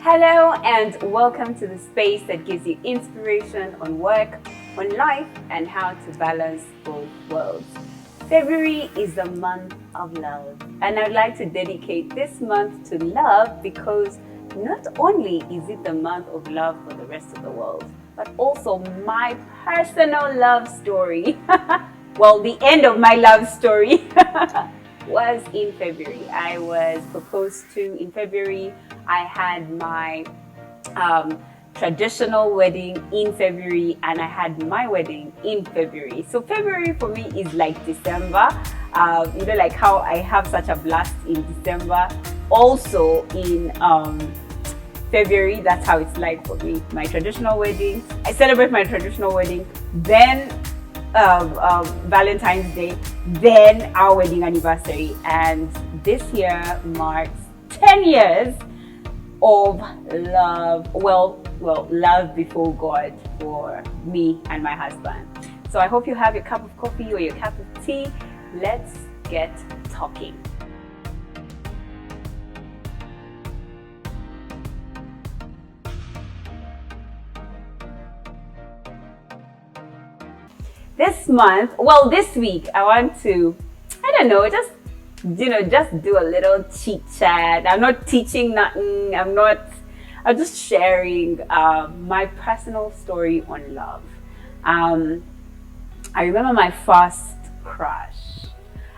Hello and welcome to the space that gives you inspiration on work, on life, and how to balance both worlds. February is the month of love, and I'd like to dedicate this month to love because not only is it the month of love for the rest of the world, but also my personal love story. Well, the end of my love story was in February. I was proposed to in February. I had my traditional wedding in February, and I had my wedding in February. So February for me is like December. Like how I have such a blast in December. Also in February, that's how it's like for me. My traditional wedding, I celebrate my traditional wedding, then Valentine's Day, then our wedding anniversary, and this year marks 10 years of love. Well, love before God for me and my husband. So I hope you have your cup of coffee or your cup of tea. Let's get talking. This week, I want to, just do a little chit chat. I'm not teaching nothing. I'm just sharing my personal story on love. I remember my first crush.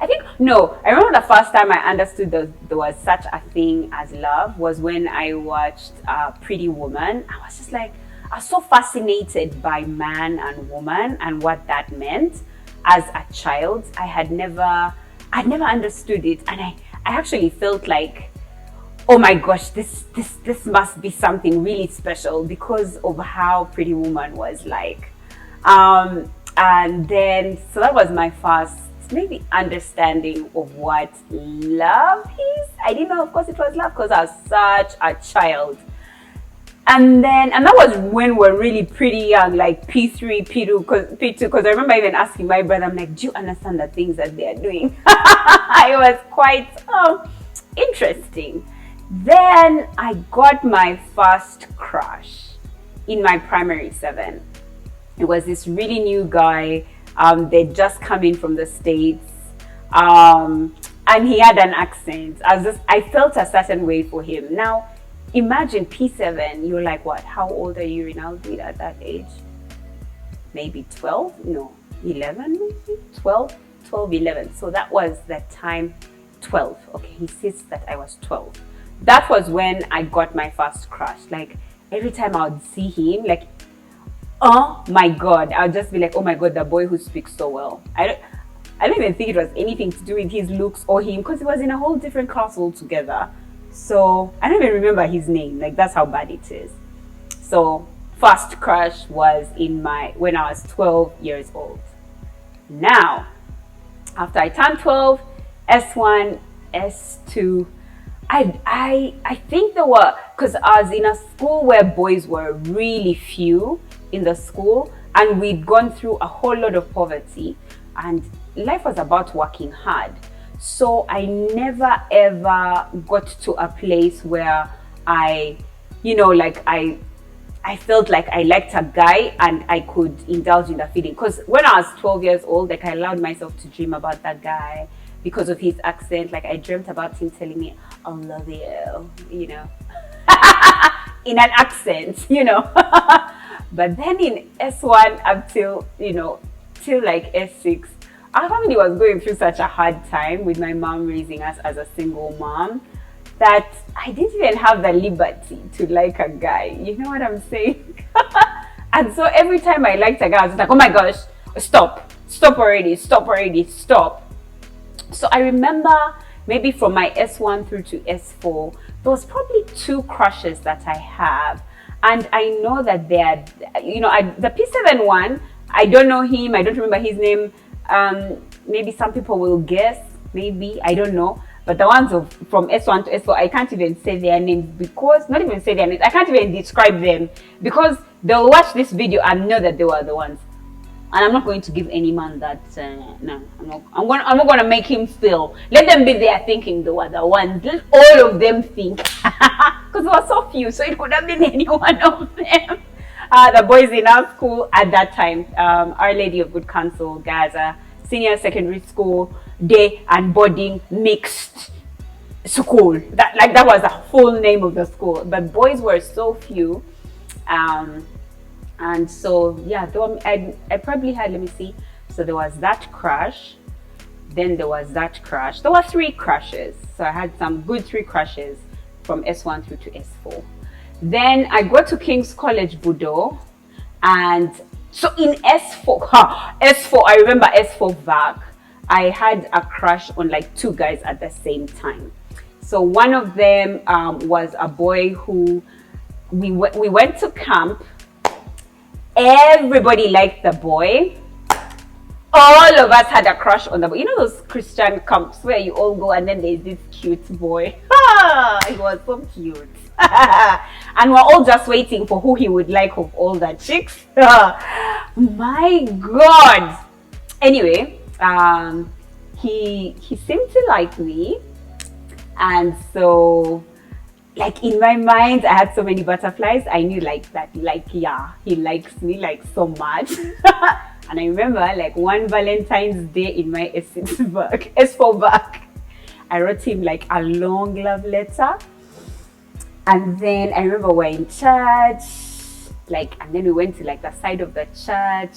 I remember the first time I understood there was such a thing as love was when I watched Pretty Woman. I was just like, I was so fascinated by man and woman and what that meant as a child. I'd never understood it, and I actually felt like, oh my gosh, this must be something really special because of how Pretty Woman was like. And then so that was my first maybe understanding of what love is. I didn't know, of course, it was love because I was such a child. And that was when we're really pretty young, like P3, P2, because I remember even asking my brother, I'm like, do you understand the things that they are doing? It was quite interesting. Then I got my first crush in my primary 7. It was this really new guy. They'd just come in from the States. And he had an accent. I felt a certain way for him. Now, imagine P7, you're like, what? How old are you, Rinaldi, at that age? Maybe 12? No, 11 maybe? 12, 11. So that was that time, 12. Okay, he says that I was 12. That was when I got my first crush. Like, every time I would see him, like, oh my God, I would just be like, oh my God, the boy who speaks so well. I don't even think it was anything to do with his looks or him, because he was in a whole different class altogether. So I don't even remember his name. Like, that's how bad it is. So first crush was when I was 12 years old. Now, after I turned 12, S1, S2, I think there were, because I was in a school where boys were really few in the school, and we'd gone through a whole lot of poverty, and life was about working hard. So I never ever got to a place where I felt like I liked a guy and I could indulge in the feeling. Because when I was 12 years old, like, I allowed myself to dream about that guy because of his accent. Like, I dreamt about him telling me, I love you, in an accent, But then in S1 up till like S6, our family was going through such a hard time with my mom raising us as a single mom that I didn't even have the liberty to like a guy. You know what I'm saying? And so every time I liked a guy, I was just like, oh my gosh, stop already. So I remember maybe from my S1 through to S4, there was probably 2 crushes that I have. And I know that they are, the P7 one, I don't know him, I don't remember his name. Maybe some people will guess, maybe, I don't know. But the ones from S1 to S4, I can't even say their names I can't even describe them, because they'll watch this video and know that they were the ones. And I'm not going to give any man that. No, I'm not going to make him feel. Let them be there thinking they were the ones. Let all of them think, because there were so few, so it could have been any one of them. The boys in our school at that time, Our Lady of Good Counsel, Gaza, senior secondary school, day and boarding mixed school. That was the full name of the school. But boys were so few. And so, yeah, though I probably had, let me see. So there was that crush. Then there was that crush. There were 3 crushes. So I had some good 3 crushes from S1 through to S4. Then I got to King's College, Budo. And so in S4, I remember S4 VAC, I had a crush on like 2 guys at the same time. So one of them was a boy who we went to camp. Everybody liked the boy. All of us had a crush on the boy. You know those Christian camps where you all go and then there's this cute boy. He was so cute. And we're all just waiting for who he would like of all the chicks. My God. Anyway, he seemed to like me. And so, like, in my mind, I had so many butterflies. I knew like that, like, yeah, he likes me like so much. And I remember like one Valentine's Day in my S4 bag, I wrote him like a long love letter. And then I remember we're in church, like, and then we went to like the side of the church.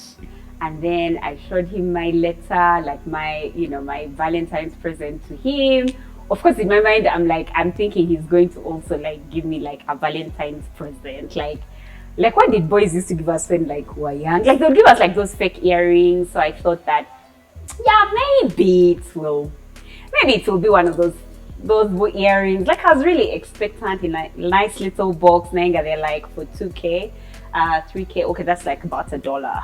And then I showed him my letter, like my, my Valentine's present to him. Of course, in my mind, I'm thinking he's going to also like give me like a Valentine's present. Like what did boys used to give us when like we were young? Like they'll give us like those fake earrings. So I thought that, yeah, maybe it will be one of those earrings. Like I was really expectant in like nice little box. Nanga, they're like for 2K, 3K. Okay, that's like about $1.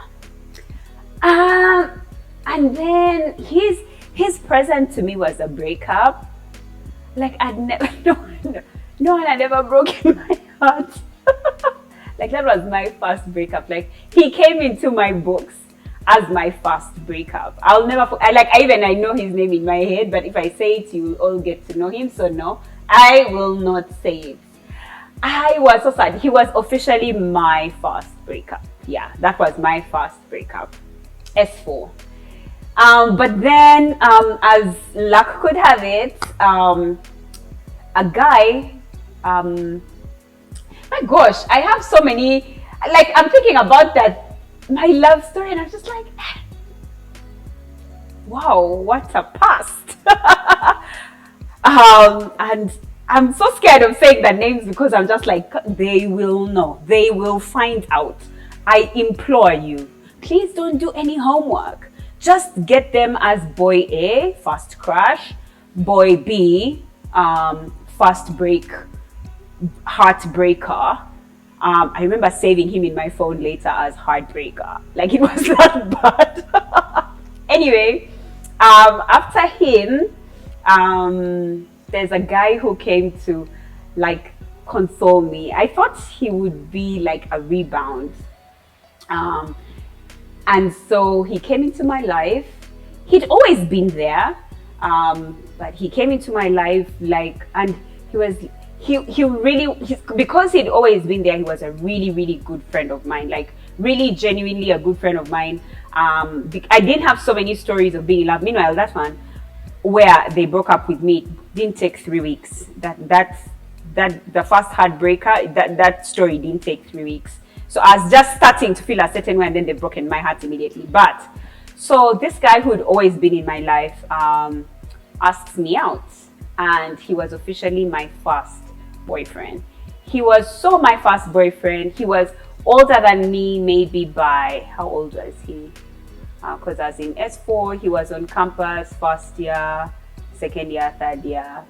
And then his present to me was a breakup. Like I'd never, no one had ever broken my heart. Like that was my first breakup. Like he came into my books as my first breakup. I'll never, I know his name in my head, but if I say it, you will all get to know him. So no, I will not say it. I was so sad. He was officially my first breakup. Yeah, that was my first breakup. S4. But then, as luck could have it, a guy, my gosh, I have so many, like I'm thinking about that, my love story, and I'm just like, wow, what a past. And I'm so scared of saying the names because I'm just like, they will know, they will find out. I implore you, please don't do any homework. Just get them as boy A, first crush, boy B, first heartbreaker. I remember saving him in my phone later as heartbreaker. Like it was that bad. Anyway, after him, there's a guy who came to like console me. I thought he would be like a rebound. And so he came into my life. He'd always been there, but he came into my life like, and because he'd always been there, he was a really, really good friend of mine, like really genuinely a good friend of mine. I didn't have so many stories of being in love. Meanwhile, that one where they broke up with me didn't take 3 weeks. The first heartbreaker, that story didn't take 3 weeks. So I was just starting to feel a certain way, and then they broke in my heart immediately. But so this guy who had always been in my life asked me out, and he was officially my first boyfriend. He was so my first boyfriend. He was older than me, maybe by, how old was he? Because I was in S4, he was on campus, first year, second year, third year.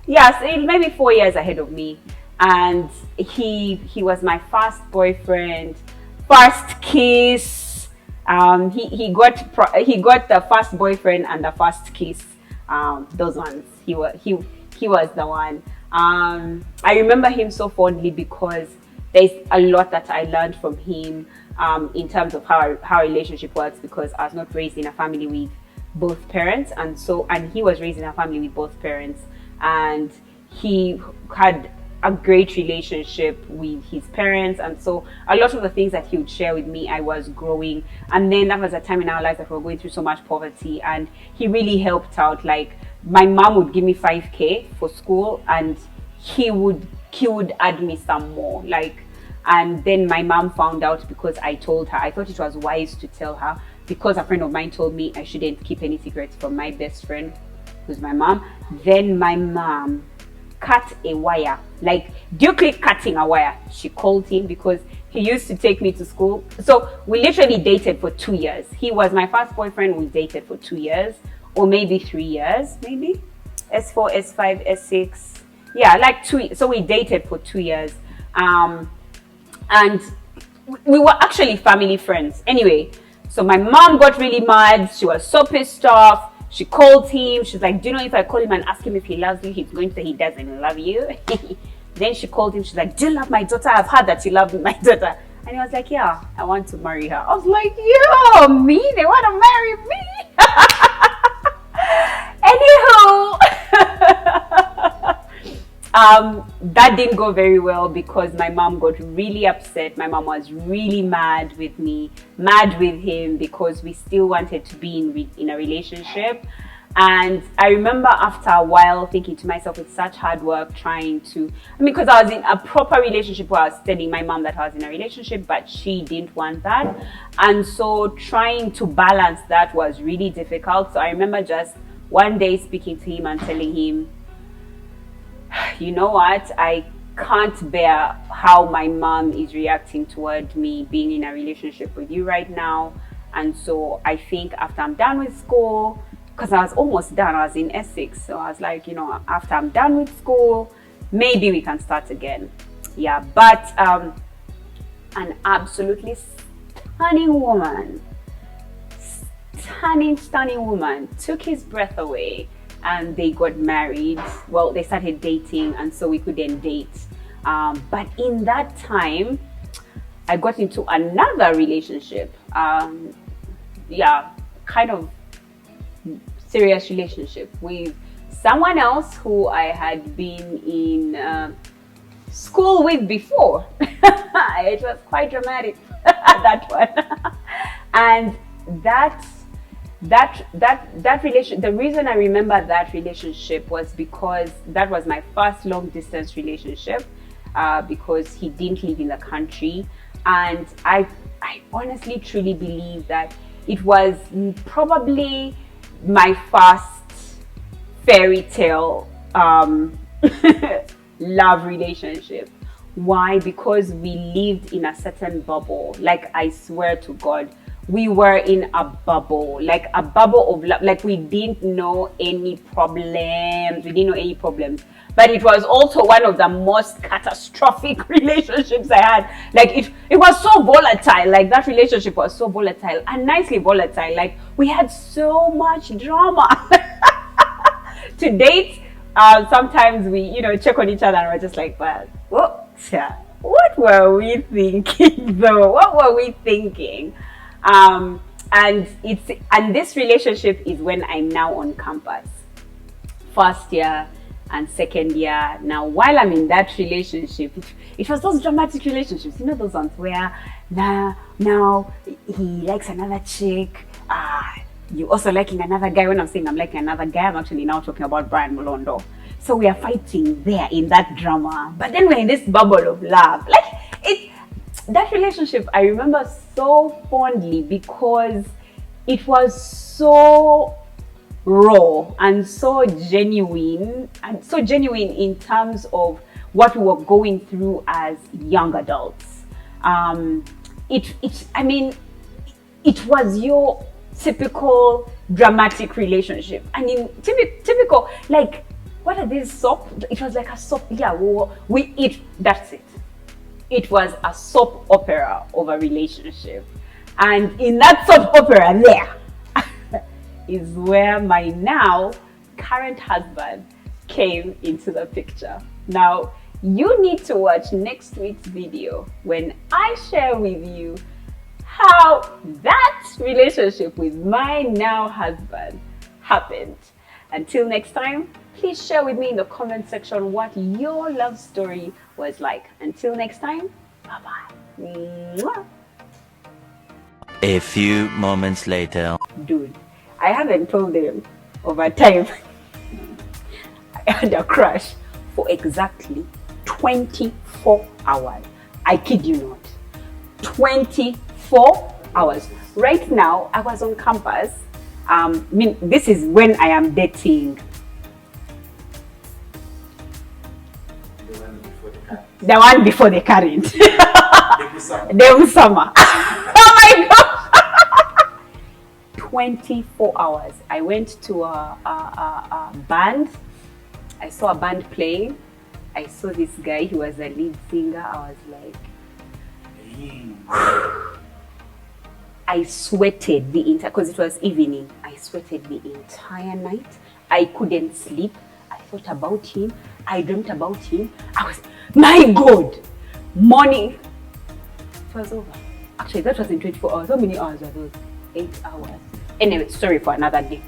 Maybe 4 years ahead of me. And he was my first boyfriend, first kiss. He got the first boyfriend and the first kiss. Those ones. He was the one. I remember him so fondly because there's a lot that I learned from him in terms of how a relationship works, because I was not raised in a family with both parents, and he was raised in a family with both parents, and he had a great relationship with his parents, and so a lot of the things that he would share with me, I was growing. And then that was a time in our lives that we were going through so much poverty, and he really helped out. Like, my mom would give me 5K for school, and he would add me some more, like. And then my mom found out because I told her. I thought it was wise to tell her, because a friend of mine told me I shouldn't keep any secrets from my best friend, who's my mom. Then my mom cut a wire. Like, do you click cutting a wire? She called him because he used to take me to school. So we literally dated for 2 years. He was my first boyfriend. We dated for 2 years, or maybe 3 years, maybe S4, S5, S6. Yeah, like 2. So we dated for 2 years. And we were actually family friends. Anyway, so my mom got really mad. She was so pissed off. She called him. She's like, do you know, if I call him and ask him if he loves you, he's going to say he doesn't love you. Then she called him. She's like, do you love my daughter? I've heard that you love my daughter. And he was like, yeah, I want to marry her. I was like, yo, me? They want to marry me? Anywho, that didn't go very well, because my mom got really upset. My mom was really mad with me, mad with him, because we still wanted to be in a relationship. And I remember after a while thinking to myself, it's such hard work trying to, because I was in a proper relationship where I was telling my mom that I was in a relationship, but she didn't want that. And so trying to balance that was really difficult. So I remember just one day speaking to him and telling him, you know what, I can't bear how my mom is reacting toward me being in a relationship with you right now. And so I think after I'm done with school, because I was almost done, I was in S6, so I was like, you know, after I'm done with school, maybe we can start again. Yeah, but an absolutely stunning woman, stunning woman, took his breath away. And they got married. Well, they started dating, and so we couldn't date. But in that time, I got into another relationship. Yeah, kind of serious relationship with someone else who I had been in school with before. It was quite dramatic, that one. And that relation, the reason I remember that relationship was because that was my first long distance relationship, because he didn't live in the country. And I honestly truly believe that it was probably my first fairy tale love relationship. Why? Because we lived in a certain bubble. Like, I swear to God, we were in a bubble, like a bubble of love. Like, we didn't know any problems. But it was also one of the most catastrophic relationships I had. Like, it was so volatile. Like, that relationship was so volatile, and nicely volatile. Like, we had so much drama. To date, sometimes we, check on each other and we're just like, but what were we thinking though? What were we thinking? And this relationship is when I'm now on campus, first year and second year. Now, while I'm in that relationship, it was those dramatic relationships, those ones where now he likes another chick, you also liking another guy. When I'm saying I'm liking another guy, I'm actually now talking about Brian Mulondo. So we are fighting there in that drama, but then we're in this bubble of love. That relationship I remember so fondly, because it was so raw and so genuine in terms of what we were going through as young adults. It was your typical dramatic relationship. And in typical, like, what are these soap? It was like a soap. Yeah, that's it. It was a soap opera of a relationship. And in that soap opera there is where my now current husband came into the picture. Now, You need to watch next week's video when I share with you how that relationship with my now husband happened. Until next time, please share with me in the comment section what your love story was like. Until next time, bye-bye. A few moments later. Dude, I haven't told them over time. I had a crush for exactly 24 hours. I kid you not. 24 hours. Right now, I was on campus. This is when I am dating. The one before the current. The summer. Oh my God. 24 hours. I went to a band. I saw a band playing. I saw this guy. He was a lead singer. I was like, I sweated the entire, because it was evening. I sweated the entire night. I couldn't sleep. I thought about him. I dreamt about him. I was, my God, morning. It was over. Actually, that was in 24 hours. How many hours were those? 8 hours. Anyway, sorry for another day.